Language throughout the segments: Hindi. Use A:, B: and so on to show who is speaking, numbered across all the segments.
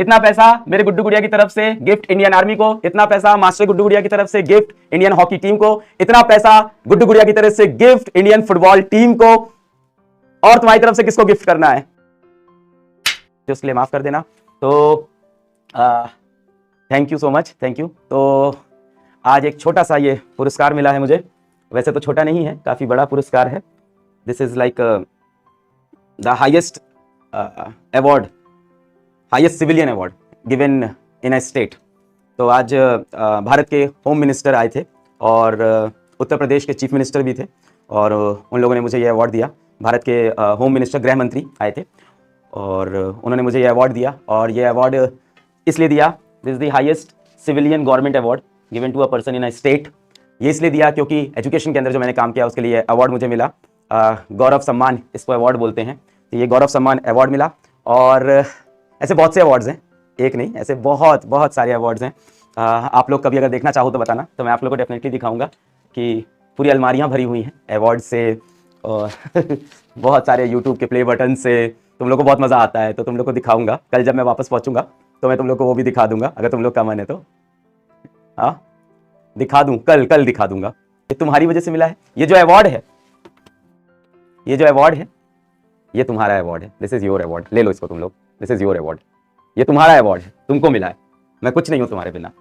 A: इतना पैसा मेरे गुड्डू गुड़िया की तरफ से गिफ्ट इंडियन आर्मी को, इतना पैसा मास्टर गुड्डू गुड़िया की तरफ से गिफ्ट इंडियन हॉकी टीम को, इतना पैसा गुड्डू गुड़िया की तरफ से गिफ्ट इंडियन फुटबॉल टीम को। और तुम्हारी तरफ से किसको गिफ्ट करना है तो उसके लिए माफ कर देना। तो thank you so much, thank you. तो आज एक छोटा सा ये पुरस्कार मिला है मुझे, वैसे तो छोटा नहीं है, काफी बड़ा पुरस्कार है। This is like the highest award, highest civilian award given in a state. तो आज भारत के होम मिनिस्टर आए थे और उत्तर प्रदेश के चीफ मिनिस्टर भी थे और उन लोगों ने मुझे ये अवार्ड दिया। भारत के होम मिनिस्टर, गृह मंत्री आए थे और उन्होंने मुझे ये अवार्ड दिया। और ये अवार्ड इसलिए दिया, this is the highest civilian government award given to a person in a state. ये इसलिए दिया क्योंकि एजुकेशन के अंदर जो मैंने काम किया उसके लिए अवार्ड मुझे मिला, गौरव सम्मान इसको अवार्ड बोलते हैं। तो ये गौरव सम्मान अवार्ड मिला। और ऐसे बहुत से अवार्ड्स हैं, एक नहीं, ऐसे बहुत बहुत सारे अवार्ड्स हैं। आप लोग कभी अगर देखना चाहो तो बताना, तो मैं आप लोगों को डेफिनेटली दिखाऊंगा कि पूरी अलमारियां भरी हुई हैं अवार्ड से और बहुत सारे यूट्यूब के प्ले बटन से। तुम लोग को बहुत मज़ा आता है तो तुम लोग को दिखाऊंगा। कल जब मैं वापस पहुंचूंगा तो मैं तुम लोग को वो भी दिखा दूंगा, अगर तुम लोग का मन है तो। हाँ, दिखा दूं, कल दिखा दूंगा। ये तुम्हारी वजह से मिला है। ये जो अवार्ड है, ये जो अवार्ड है, ये तुम्हारा अवार्ड है। दिस इज योर अवार्ड, ले लो इसको तुम लोग। दिस इज योर अवार्ड, ये तुम्हारा अवार्ड है, तुमको मिला है। मैं कुछ नहीं हूं तुम्हारे बिना,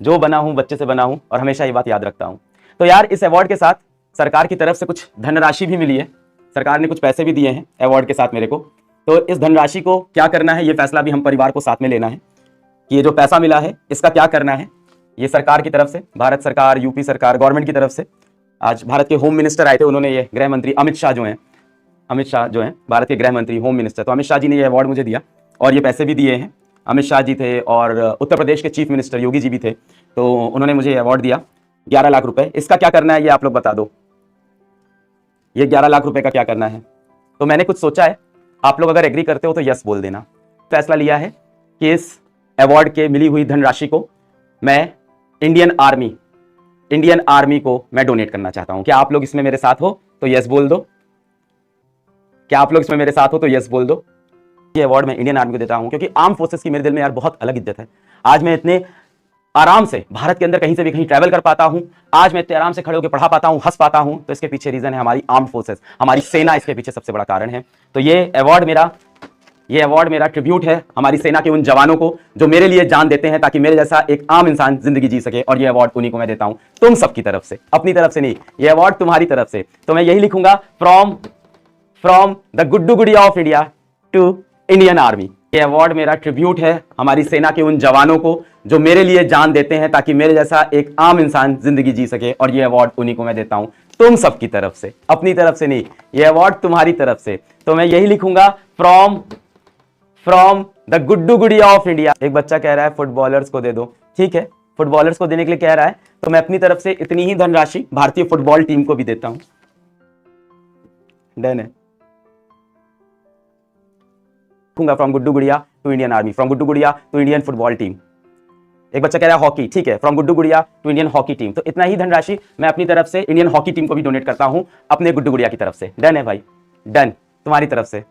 A: जो बना हूं बच्चे से बना हूं और हमेशा ये बात याद रखता हूं। तो यार, इस अवार्ड के साथ सरकार की तरफ से कुछ धनराशि भी मिली है, सरकार ने कुछ पैसे भी दिए हैं अवार्ड के साथ मेरे को। तो इस धनराशि को क्या करना है, ये फैसला भी हम परिवार को साथ में लेना है कि ये जो पैसा मिला है इसका क्या करना है। ये सरकार की तरफ से, भारत सरकार, यूपी सरकार, गवर्नमेंट की तरफ से। आज भारत के होम मिनिस्टर आए थे, उन्होंने ये, गृह मंत्री अमित शाह जो हैं भारत के गृह मंत्री, होम मिनिस्टर, तो अमित शाह जी ने ये अवार्ड मुझे दिया और ये पैसे भी दिए हैं। अमित शाह जी थे और उत्तर प्रदेश के चीफ मिनिस्टर योगी जी भी थे, तो उन्होंने मुझे अवार्ड दिया 11 लाख रुपए। इसका क्या करना है ये आप लोग बता दो, ये 11 लाख रुपए का क्या करना है। तो मैंने कुछ सोचा है, आप लोग अगर एग्री करते हो तो यस बोल देना। फैसला लिया है कि इस अवार्ड के मिली हुई धनराशि को मैं इंडियन आर्मी को मैं डोनेट करना चाहता हूं। क्या आप लोग इसमें मेरे साथ हो तो यस बोल दो। क्या आप लोग इसमें मेरे साथ हो तो यस बोल दो। ये अवार्ड मैं इंडियन आर्मी को देता हूं क्योंकि आर्म फोर्सेस की मेरे दिल में यार बहुत अलग इज्जत है। आज मैं इतने आराम से भारत के अंदर कहीं से भी कहीं ट्रैवल कर पाता हूं, आज मैं इतने आराम से खड़े होकर पढ़ा पाता हूं, हंस पाता हूं, तो इसके पीछे रीजन है हमारी आर्म फोर्सेस, हमारी सेना इसके पीछे सबसे बड़ा कारण है। तो ये अवार्ड मेरा ट्रिब्यूट है हमारी सेना के उन जवानों को जो मेरे लिए जान देते हैं ताकि मेरे जैसा एक आम इंसान जिंदगी जी सके। और ये अवार्ड उन्हीं को मैं देता हूं, तुम सबकी तरफ से, अपनी तरफ से नहीं। ये अवार्ड तुम्हारी तरफ से। तो मैं यही लिखूंगा, from the Guddu Gudiya of India to Indian Army. ये अवार्ड मेरा ट्रिब्यूट है हमारी सेना के उन जवानों को जो मेरे लिए जान देते हैं ताकि मेरे जैसा एक आम इंसान जिंदगी जी सके। और ये अवार्ड उन्हीं को मैं देता हूं, तुम सबकी तरफ से, अपनी तरफ से नहीं। ये अवार्ड तुम्हारी तरफ से। तो मैं यही लिखूंगा, from the Guddu Gudiya of India. एक बच्चा कह रहा है फुटबॉलर्स को दे दो, ठीक है, फुटबॉलर्स को देने के लिए कह रहा है, तो मैं अपनी तरफ से इतनी ही धनराशि भारतीय फुटबॉल टीम को भी देता हूं। डन है। From Guddu Gudiya to Indian army, from Guddu Gudiya to Indian football team. एक बच्चा कह रहा है हॉकी, ठीक है, from Guddu Gudiya to Indian hockey team. तो इतना ही धनराशि मैं अपनी तरफ से इंडियन हॉकी टीम को भी डोनेट करता हूं, अपने गुड्डू गुड़िया की तरफ से। डन है भाई, डन, तुम्हारी तरफ से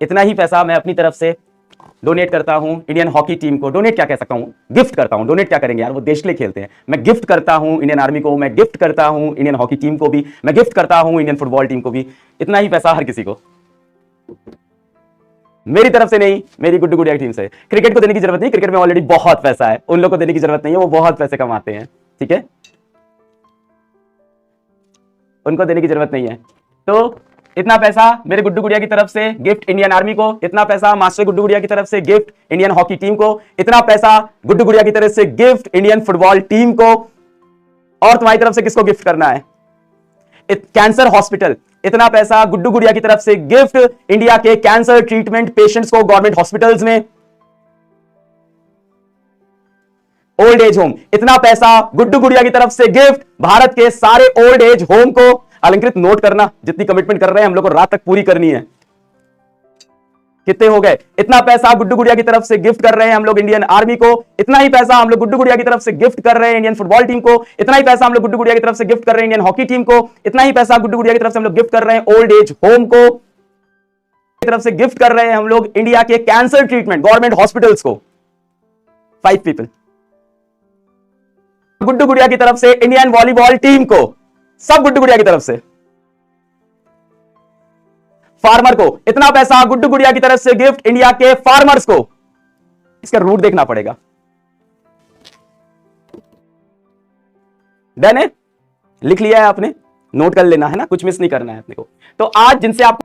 A: इतना ही पैसा मैं अपनी तरफ से डोनेट करता हूं इंडियन हॉकी टीम को। डोनेट क्या कह सकता हूं, गिफ्ट करता हूं। डोनेट क्या करेंगे यार, वो देश के लिए खेलते हैं। मैं गिफ्ट करता हूं इंडियन आर्मी को, मैं गिफ्ट करता हूं इंडियन हॉकी टीम को भी, मैं गिफ्ट करता हूं इंडियन फुटबॉल टीम को भी। इतना ही पैसा हर किसी को, मेरी तरफ से नहीं, मेरी गुड्डू गुड़िया की टीम से। क्रिकेट को देने की जरूरत नहीं, क्रिकेट में ऑलरेडी बहुत पैसा है, उन लोग को देने की जरूरत नहीं है, वो बहुत पैसे कमाते हैं, ठीक है, उनको देने की जरूरत नहीं है। तो इतना पैसा मेरे गुड्डू गुड़िया की तरफ से गिफ्ट इंडियन आर्मी को, इतना पैसा मास्टर गुड्डू गुड़िया की तरफ से गिफ्ट इंडियन हॉकी टीम को, इतना पैसा गुड्डू गुड़िया की तरफ से गिफ्ट इंडियन फुटबॉल टीम को। और तुम्हारी तरफ से किसको गिफ्ट करना है, कैंसर हॉस्पिटल, इतना पैसा गुड्डू गुड़िया की तरफ से गिफ्ट इंडिया के कैंसर ट्रीटमेंट पेशेंट्स को गवर्नमेंट हॉस्पिटल्स में। ओल्ड एज होम, इतना पैसा गुड्डू गुड़िया की तरफ से गिफ्ट भारत के सारे ओल्ड एज होम को। अलंकृत नोट करना, जितनी कमिटमेंट कर रहे हैं हम लोग को रात तक पूरी करनी है। कितने हो गए, इतना पैसा गुड्डू गुड़िया की तरफ से गिफ्ट कर रहे हैं हम लोग इंडियन आर्मी को, इतना ही पैसा हम लोग गुड्डू गुड़िया की तरफ से गिफ्ट कर रहे हैं इंडियन फुटबॉल टीम को, इतना ही पैसा हम लोग गुड्डू गुड़िया की तरफ से गिफ्ट कर रहे हैं इंडियन हॉकी टीम को, इतना ही पैसा गुड्डू गुड़िया की तरफ से हम लोग गिफ्ट कर रहे हैं ओल्ड एज होम को, तरफ से गिफ्ट कर रहे हैं हम लोग इंडिया के कैंसर ट्रीटमेंट गवर्नमेंट हॉस्पिटल्स को 5 पीपल। गुड्डू गुड़िया की तरफ से इंडियन वॉलीबॉल टीम को, सब गुड्डू गुड़िया की तरफ से। फार्मर को इतना पैसा गुड्डू गुड़िया की तरफ से गिफ्ट इंडिया के फार्मर्स को। इसका रूट देखना पड़ेगा। डन है, लिख लिया है आपने, नोट कर लेना है ना, कुछ मिस नहीं करना है अपने को। तो आज जिनसे आप